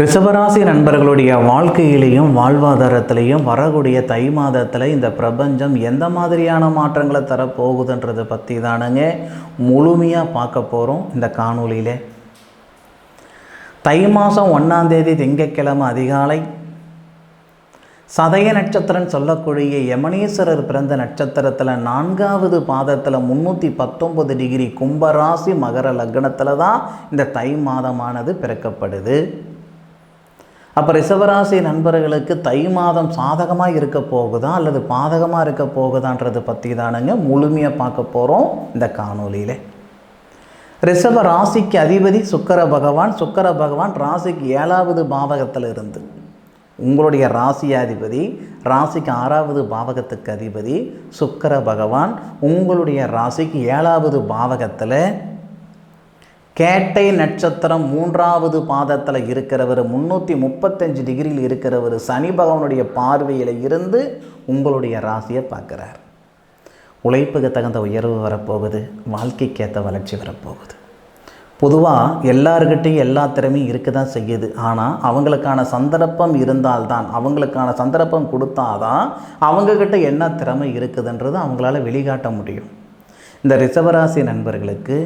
ரிஷபராசி நண்பர்களுடைய வாழ்க்கையிலையும் வாழ்வாதாரத்திலையும் வரக்கூடிய தை மாதத்தில் இந்த பிரபஞ்சம் எந்த மாதிரியான மாற்றங்களை தரப்போகுதுன்றதை பற்றி தானுங்க முழுமையாக பார்க்க போகிறோம் இந்த காணொளியில். தை மாதம் 1ஆம் தேதி திங்கட்கிழமை அதிகாலை சதய நட்சத்திரம் சொல்லக்கூடிய யமனேஸ்வரர் பிறந்த நட்சத்திரத்தில் 4வது பாதத்தில் 319 டிகிரி கும்பராசி மகர லக்னத்தில் தான் இந்த தை மாதமானது பிறக்கப்படுது. அப்போ ரிஷபராசி நண்பர்களுக்கு தை மாதம் சாதகமாக இருக்க போகுதா அல்லது பாதகமாக இருக்க போகுதான்றதை பற்றி தானுங்க முழுமையாக பார்க்க போகிறோம் இந்த காணொலியில். ரிஷப ராசிக்கு அதிபதி சுக்கிர பகவான் ராசிக்கு 7வது பாவகத்தில் இருந்து உங்களுடைய ராசியாதிபதி ராசிக்கு 6வது பாவகத்துக்கு அதிபதி சுக்கிர பகவான் உங்களுடைய ராசிக்கு 7வது பாவகத்தில் கேட்டை நட்சத்திரம் 3வது பாதத்தில் இருக்கிறவர் 335 டிகிரியில் இருக்கிறவர் சனி பகவானுடைய பார்வையில் இருந்து உங்களுடைய ராசியை பார்க்குறார். உழைப்புக்கு தகுந்த உயர்வு வரப்போகுது, வாழ்க்கைக்கேற்ற வளர்ச்சி வரப்போகுது. பொதுவாக எல்லாருக்கிட்டையும் எல்லா திறமையும் இருக்க தான் செய்யுது. ஆனால் அவங்களுக்கான சந்தர்ப்பம் இருந்தால்தான், அவங்களுக்கான சந்தர்ப்பம் கொடுத்தாதான் அவங்கக்கிட்ட என்ன திறமை இருக்குதுன்றது அவங்களால வெளிக்காட்ட முடியும். இந்த ரிஷபராசி நண்பர்களுக்கு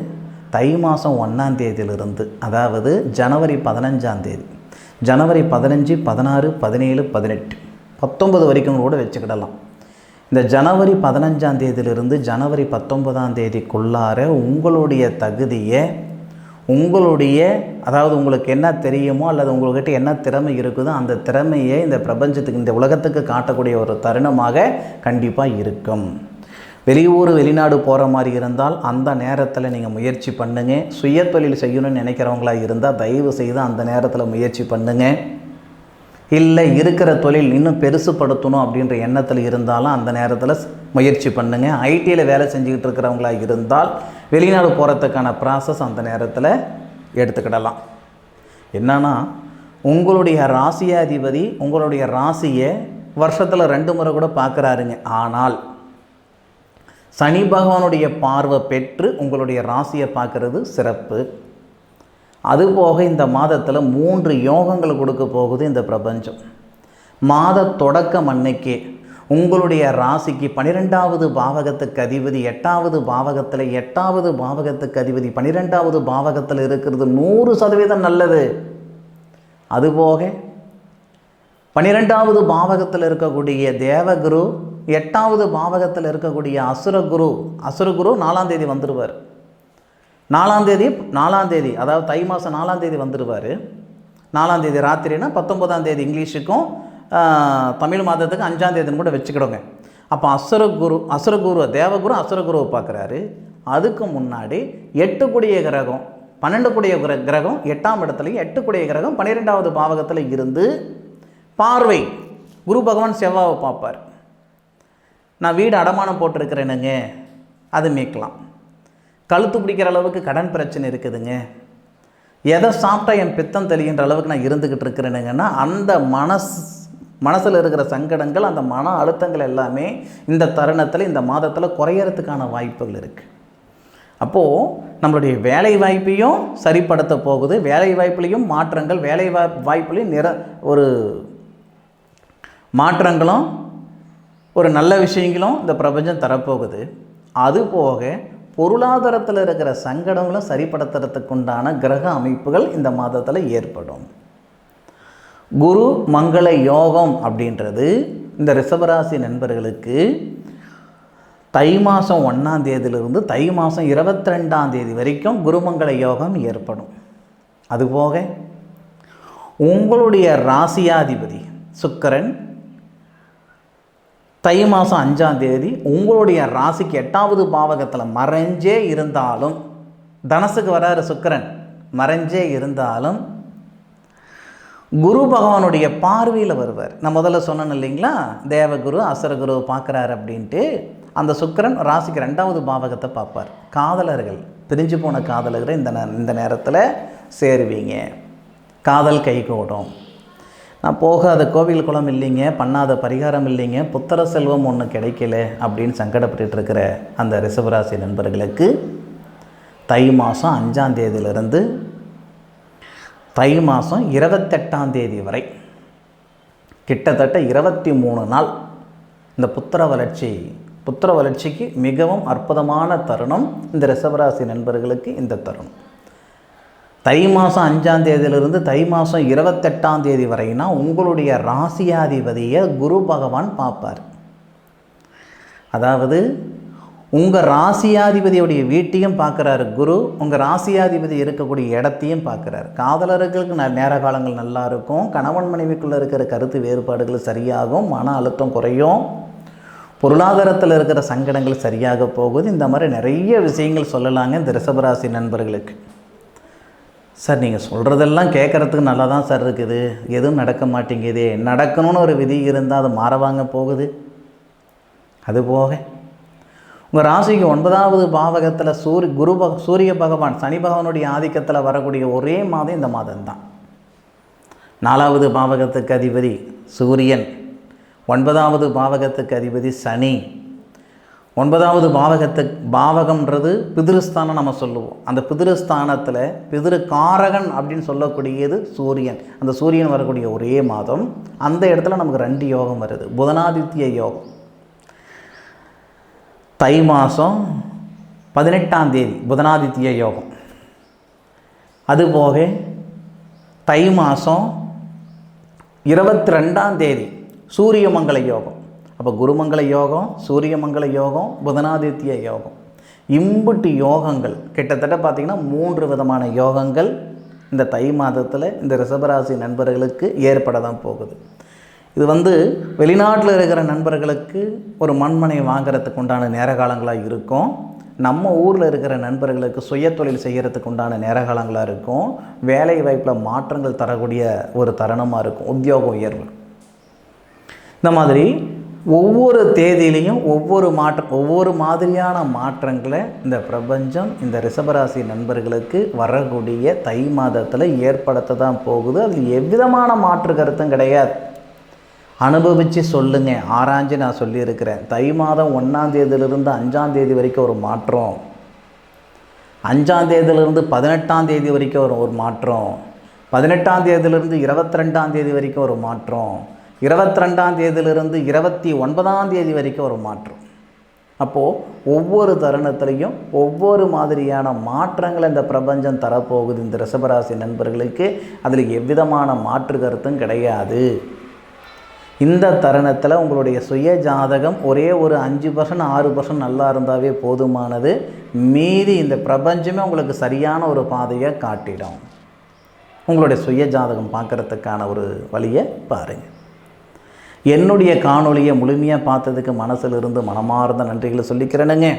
தை மாதம் 1ஆம் தேதியிலிருந்து, அதாவது ஜனவரி 15ஆம் தேதி, ஜனவரி 15, 16, 17, 18, 19 வரைக்கும் கூட வச்சுக்கிடலாம். இந்த ஜனவரி 15ஆம் தேதியிலிருந்து ஜனவரி 19ஆம் தேதிக்குள்ளார உங்களுடைய தகுதியை, அதாவது உங்களுக்கு என்ன தெரியுமோ அல்லது உங்கள்கிட்ட என்ன திறமை இருக்குதோ அந்த திறமையை இந்த பிரபஞ்சத்துக்கு, இந்த உலகத்துக்கு காட்டக்கூடிய ஒரு தருணமாக கண்டிப்பாக இருக்கும். வெளியூர் வெளிநாடு போகிற மாதிரி இருந்தால் அந்த நேரத்தில் நீங்கள் முயற்சி பண்ணுங்கள். சுய தொழில் செய்யணும்னு நினைக்கிறவங்களா இருந்தால் தயவு செய்து அந்த நேரத்தில் முயற்சி பண்ணுங்கள். இல்லை இருக்கிற தொழில் இன்னும் பெருசுப்படுத்தணும் அப்படின்ற எண்ணத்தில் இருந்தாலும் அந்த நேரத்தில் முயற்சி பண்ணுங்கள். ஐடியில் வேலை செஞ்சுக்கிட்டு இருக்கிறவங்களா இருந்தால் வெளிநாடு போகிறதுக்கான ப்ராசஸ் அந்த நேரத்தில் எடுத்துக்கிடலாம். என்னன்னா, உங்களுடைய ராசியாதிபதி உங்களுடைய ராசியை வருஷத்தில் 2 முறை கூட பார்க்குறாருங்க. ஆனால் சனி பகவானுடைய பார்வை பெற்று உங்களுடைய ராசியை பார்க்குறது சிறப்பு. அதுபோக இந்த மாதத்தில் 3 யோகங்கள் கொடுக்க போகுது இந்த பிரபஞ்சம். மாத தொடக்கம் அன்னைக்கே உங்களுடைய ராசிக்கு 12வது பாவகத்துக்கு அதிபதி 8வது பாவகத்தில், 8வது பாவகத்துக்கு அதிபதி 12வது பாவகத்தில் இருக்கிறது 100% நல்லது. அதுபோக 12வது பாவகத்தில் இருக்கக்கூடிய தேவகுரு, 8வது பாவகத்தில் இருக்கக்கூடிய அசுரகுரு 4ஆம் தேதி வந்துடுவார். 4ஆம் தேதி அதாவது தை மாதம் 4ஆம் தேதி வந்துடுவார். 4ஆம் தேதி ராத்திரினா 19ஆம் தேதி இங்கிலீஷுக்கும் தமிழ் மாதத்துக்கு 5ஆம் தேதின்னு கூட வச்சுக்கிடுங்க. அப்போ அசுரகுரு தேவகுரு அசுரகுருவை பார்க்குறாரு. அதுக்கு முன்னாடி 8 கூடிய கிரகம் 12 கூடிய கிரகம் 8ஆம் இடத்துலையும் 8 கூடிய கிரகம் 12வது பாவகத்தில் இருந்து பார்வை குரு பகவான் செவ்வாவை பார்ப்பார். நான் வீடு அடமானம் போட்டிருக்கிறேனுங்க, அது மீட்கலாம். கழுத்து பிடிக்கிற அளவுக்கு கடன் பிரச்சனை இருக்குதுங்க, எதை சாப்பிட்டா என் பித்தம் தெளிகின்ற அளவுக்கு நான் இருந்துக்கிட்டு இருக்கிறேனுங்கன்னா அந்த மனசில் இருக்கிற சங்கடங்கள், அந்த மன அழுத்தங்கள் எல்லாமே இந்த தருணத்தில், இந்த மாதத்தில் குறையறதுக்கான வாய்ப்புகள் இருக்குது. அப்போது நம்மளுடைய வேலை வாய்ப்பையும் சரிப்படுத்த போகுது. வேலை வாய்ப்புலேயும் மாற்றங்கள், வேலை வாய்ப்புலேயும் ஒரு மாற்றங்களும் ஒரு நல்ல விஷயங்களும் இந்த பிரபஞ்சம் தரப்போகுது. அதுபோக பொருளாதாரத்தில் இருக்கிற சங்கடங்களும் சரிப்படுத்துறதுக்கு உண்டான கிரக அமைப்புகள் இந்த மாதத்தில் ஏற்படும். குரு மங்கள யோகம் அப்படின்றது இந்த ரிஷபராசி நண்பர்களுக்கு தை மாதம் 1ஆம் தேதியிலிருந்து தை மாதம் 22ஆம் தேதி வரைக்கும் குருமங்கள யோகம் ஏற்படும். அதுபோக உங்களுடைய ராசியாதிபதி சுக்கிரன் தை மாதம் 5ஆம் தேதி உங்களுடைய ராசிக்கு 8வது பாவகத்தில் மறைஞ்சே இருந்தாலும், தனசுக்கு வராரு சுக்கிரன், மறைஞ்சே இருந்தாலும் குரு பகவானுடைய பார்வையில் வருவார். நான் முதல்ல சொன்னேன் இல்லைங்களா, தேவகுரு அசுரகுரு பார்க்குறாரு அப்படின்ட்டு. அந்த சுக்கிரன் ராசிக்கு 2வது பாவகத்தை பார்ப்பார். காதலர்கள், பிரிஞ்சு போன காதலர்களை இந்த நேரத்தில் சேருவீங்க, காதல் கைகூடும். நான் போகாத கோவில் குளம் இல்லைங்க, பண்ணாத பரிகாரம் இல்லைங்க, புத்திர செல்வம் ஒன்று கிடைக்கல அப்படின்னு சங்கடப்பட்டு இருக்கிற அந்த ரிஷபராசி நண்பர்களுக்கு தை மாதம் 5ஆம் தேதியிலிருந்து தை மாதம் 28ஆம் தேதி வரை கிட்டத்தட்ட 23 நாள் இந்த புத்திர வளர்ச்சிக்கு மிகவும் அற்புதமான தருணம் இந்த ரிஷபராசி நண்பர்களுக்கு. இந்த தருணம் தை மாதம் 5ஆம் தேதியிலிருந்து தை மாதம் 28ஆம் தேதி வரைனா உங்களுடைய ராசியாதிபதியை குரு பகவான் பார்ப்பார். அதாவது உங்கள் ராசியாதிபதியுடைய வீட்டையும் பார்க்குறாரு குரு, உங்கள் ராசியாதிபதி இருக்கக்கூடிய இடத்தையும் பார்க்குறாரு. காதலர்களுக்கு நேர காலங்கள் நல்லா இருக்கும், கணவன் மனைவிக்குள்ளே இருக்கிற கருத்து வேறுபாடுகள் சரியாகும், மன அழுத்தம் குறையும், பொருளாதாரத்தில் இருக்கிற சங்கடங்கள் சரியாக போகுது. இந்த மாதிரி நிறைய விஷயங்கள் சொல்லலாங்க இந்த ரிஷபராசி நண்பர்களுக்கு. சார் நீங்கள் சொல்கிறதெல்லாம் கேட்குறதுக்கு நல்லா தான் சார் இருக்குது, எதுவும் நடக்க மாட்டேங்குதே. நடக்கணும்னு ஒரு விதி இருந்தால் அது மாறவாங்க போகுது. அதுபோக உங்கள் ராசிக்கு 9வது பாவகத்தில் சூரிய பகவான் சனி பகவானுடைய ஆதிக்கத்தில் வரக்கூடிய ஒரே மாதம் இந்த மாதம்தான். 4வது பாவகத்துக்கு அதிபதி சூரியன், 9வது பாவகத்துக்கு அதிபதி சனி. 9வது பாவகம்ன்றது பிதிருஸ்தானம் நம்ம சொல்லுவோம். அந்த பிதிருஸ்தானத்தில் பிதிருக்காரகன் அப்படின்னு சொல்லக்கூடியது சூரியன். அந்த சூரியன் வரக்கூடிய ஒரே மாதம். அந்த இடத்துல நமக்கு 2 யோகம் வருது. புதனாதித்ய யோகம் தை மாதம் 18ஆம் தேதி புதனாதித்ய யோகம். அதுபோக தை மாதம் 22ஆம் தேதி சூரியமங்கல யோகம். அப்போ குருமங்கல யோகம், சூரியமங்கல யோகம், புதனாதித்ய யோகம், இம்புட்டு யோகங்கள் கிட்டத்தட்ட பார்த்திங்கன்னா 3 விதமான யோகங்கள் இந்த தை மாதத்தில் இந்த ரிஷபராசி நண்பர்களுக்கு ஏற்பட தான் போகுது. இது வெளிநாட்டில் இருக்கிற நண்பர்களுக்கு ஒரு மண்மனை வாங்கிறதுக்கு உண்டான நேர காலங்களாக இருக்கும். நம்ம ஊரில் இருக்கிற நண்பர்களுக்கு சுய தொழில் செய்கிறதுக்கு உண்டான நேர காலங்களாக இருக்கும். வேலை வாய்ப்பில் மாற்றங்கள் தரக்கூடிய ஒரு தருணமாக இருக்கும். உத்தியோக உயர்வு. இந்த மாதிரி ஒவ்வொரு தேதியிலையும் ஒவ்வொரு மாதிரியான மாற்றங்களை இந்த பிரபஞ்சம் இந்த ரிஷபராசி நண்பர்களுக்கு வரக்கூடிய தை மாதத்தில் ஏற்படுத்த தான் போகுது. அதில் எவ்விதமான மாற்று கருத்தும் கிடையாது. அனுபவித்து சொல்லுங்கள், ஆராய்ஞ்சு நான் சொல்லியிருக்கிறேன். தை மாதம் 1ஆம் தேதியிலிருந்து 5ஆம் தேதி வரைக்கும் ஒரு மாற்றம், 5ஆம் தேதியிலிருந்து 18ஆம் தேதி வரைக்கும் ஒரு மாற்றம், 18ஆம் தேதியிலிருந்து 22ஆம் தேதி வரைக்கும் ஒரு மாற்றம், 22ஆம் தேதியிலிருந்து 29ஆம் தேதி வரைக்கும் ஒரு மாற்றம். அப்போது ஒவ்வொரு தருணத்துலையும் ஒவ்வொரு மாதிரியான மாற்றங்களை இந்த பிரபஞ்சம் தரப்போகுது இந்த ரிஷபராசி நண்பர்களுக்கு. அதில் எவ்விதமான மாற்று கருத்தும் கிடையாது. இந்த தருணத்தில் உங்களுடைய சுய ஜாதகம் ஒரே ஒரு 5% 6% நல்லா இருந்தாவே போதுமானது. மீதி இந்த பிரபஞ்சமே உங்களுக்கு சரியான ஒரு பாதையை காட்டிடும். உங்களுடைய சுய ஜாதகம் பார்க்குறதுக்கான ஒரு வழியை பாருங்கள். என்னுடைய காணொலியை முழுமையாக பார்த்ததுக்கு மனசிலிருந்து மனமார்ந்த நன்றிகளை சொல்லிக்கிறேனுங்க.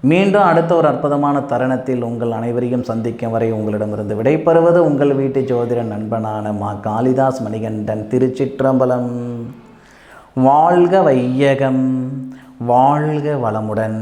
மீண்டும் அடுத்த ஒரு அற்புதமான தருணத்தில் உங்கள் அனைவரையும் சந்திக்கும் வரை உங்களிடமிருந்து விடைபெறுவது உங்கள் வீட்டு ஜோதிட நண்பனான மா காளிதாஸ் மணிகண்டன். திருச்சிற்றம்பலம். வாழ்க வையகம், வாழ்க வளமுடன்.